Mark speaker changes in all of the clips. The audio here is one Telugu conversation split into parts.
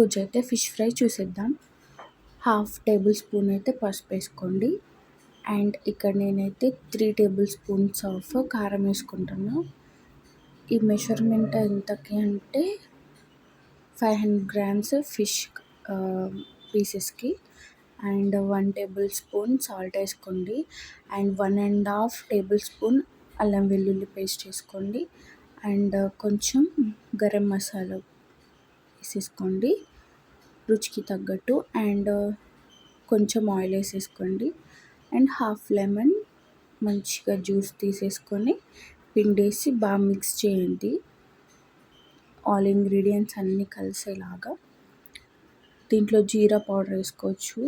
Speaker 1: ఈరోజైతే ఫిష్ ఫ్రై చూసేద్దాం. హాఫ్ టేబుల్ స్పూన్ అయితే పసుపు వేసుకోండి. అండ్ ఇక్కడ నేనైతే 3 టేబుల్ స్పూన్స్ ఆఫ్ కారం వేసుకుంటున్నా. ఈ మెజర్మెంట్ ఎంతకి అంటే 500 గ్రామ్స్ ఫిష్ పీసెస్కి. అండ్ 1 టేబుల్ స్పూన్ సాల్ట్ వేసుకోండి. అండ్ 1.5 టేబుల్ స్పూన్ అల్లం వెల్లుల్లి పేస్ట్ వేసుకోండి. అండ్ కొంచెం గరం మసాలా వేసేసుకోండి రుచికి తగ్గట్టు. అండ్ కొంచెం ఆయిల్ వేసేసుకోండి. అండ్ హాఫ్ లెమన్ మంచిగా జ్యూస్ తీసేసుకొని పిండేసి బాగా మిక్స్ చేయండి ఆల్ ఇంగ్రీడియంట్స్ అన్నీ కలిసేలాగా. దీంట్లో జీరా పౌడర్ వేసుకోవచ్చు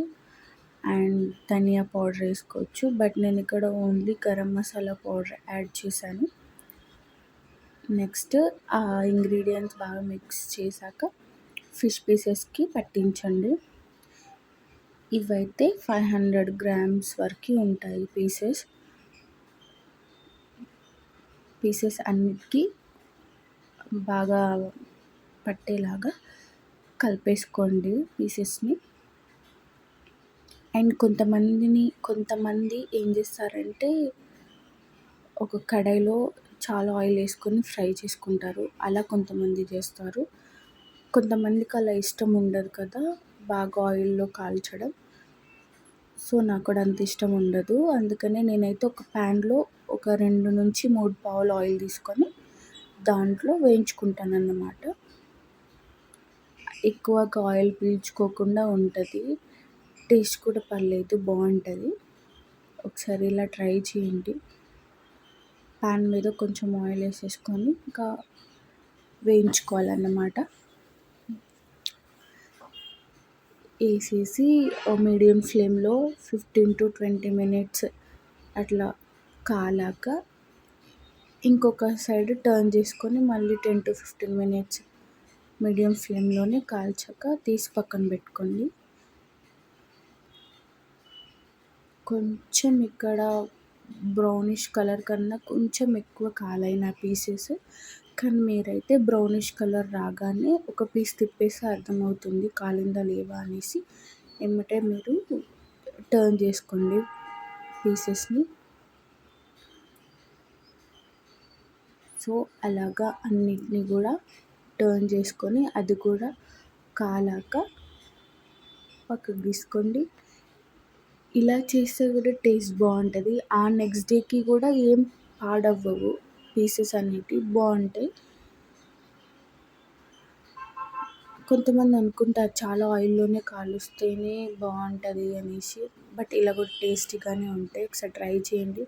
Speaker 1: అండ్ ధనియా పౌడర్ వేసుకోవచ్చు, బట్ నేను ఇక్కడ only garam masala powder add చేశాను. నెక్స్ట్ ఆ ఇంగ్రీడియంట్స్ బాగా మిక్స్ చేశాక ఫిష్ పీసెస్కి పట్టించండి. ఇవైతే 500 గ్రామ్స్ వరకు ఉంటాయి పీసెస్ అన్నిటికీ బాగా పట్టేలాగా కలిపేసుకోండి పీసెస్ని. అండ్ కొంతమంది ఏం చేస్తారంటే ఒక కడాయిలో చాలా ఆయిల్ వేసుకొని ఫ్రై చేసుకుంటారు, అలా కొంతమంది చేస్తారు. కొంతమందికి అలా ఇష్టం ఉండదు కదా బాగా ఆయిల్లో కాల్చడం. సో నాకు కూడా అంత ఇష్టం ఉండదు, అందుకనే నేనైతే ఒక ప్యాన్లో ఒక 2 నుంచి 3 పావులు ఆయిల్ తీసుకొని దాంట్లో వేయించుకుంటాను అన్నమాట. ఎక్కువగా ఆయిల్ పీల్చుకోకుండా ఉంటుంది, టేస్ట్ కూడా పర్లేదు, బాగుంటుంది. ఒకసారి ఇలా ట్రై చేయండి. ప్యాన్ మీద కొంచెం ఆయిల్ వేసేసుకొని ఇంకా వేయించుకోవాలన్నమాట. వేసేసి మీడియం ఫ్లేమ్లో 15 to 20 మినిట్స్ అట్లా కాలాక ఇంకొక సైడ్ టర్న్ చేసుకొని మళ్ళీ 10 to 15 మినిట్స్ మీడియం ఫ్లేమ్లోనే కాల్చాక తీసి పక్కన పెట్టుకోండి. కొంచెం ఇక్కడ బ్రౌనిష్ కలర్ కన్నా కొంచెం ఎక్కువ కాలైన పీసెస్, కానీ మీరైతే బ్రౌనిష్ కలర్ రాగానే ఒక పీస్ తిప్పేసి అర్థమవుతుంది కాలిందా లేవా అనేసి. ఏమంటే మీరు టర్న్ చేసుకోండి పీసెస్ని. సో అలాగా అన్నిటినీ కూడా టర్న్ చేసుకొని అది కూడా కాలాక పక్కకు తీసుకోండి. ఇలా చేస్తే కూడా టేస్ట్ బాగుంటుంది. ఆ నెక్స్ట్ డేకి కూడా ఏం పాడవ్వవు, పీసెస్ అనేటివి బాగుంటాయి. కొంతమంది అనుకుంటారు చాలా ఆయిల్లోనే కాలుస్తేనే బాగుంటుంది అనేసి, బట్ ఇలా కూడా టేస్టీగానే ఉంటాయి. ఒకసారి ట్రై చేయండి.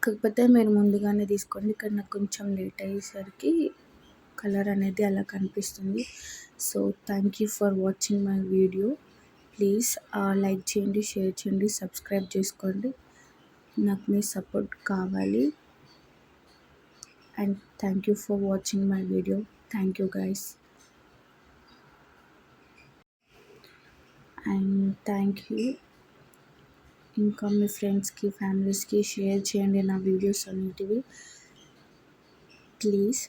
Speaker 1: కాకపోతే మీరు ముందుగానే తీసుకోండి, ఇక్కడ నాకు కొంచెం లేట్ అయ్యేసరికి కలర్ అనేది అలా కనిపిస్తుంది. So thank you for watching my video. Please like చేయండి, షేర్ చేయండి, సబ్స్క్రైబ్ చేసుకోండి. నాకు మీ సపోర్ట్ కావాలి. And thank you for watching my video. Thank you guys. And thank you. ఇంకా మీ ఫ్రెండ్స్కి, ఫ్యామిలీస్కి షేర్ చేయండి నా వీడియోస్ అన్నిటివి ప్లీజ్.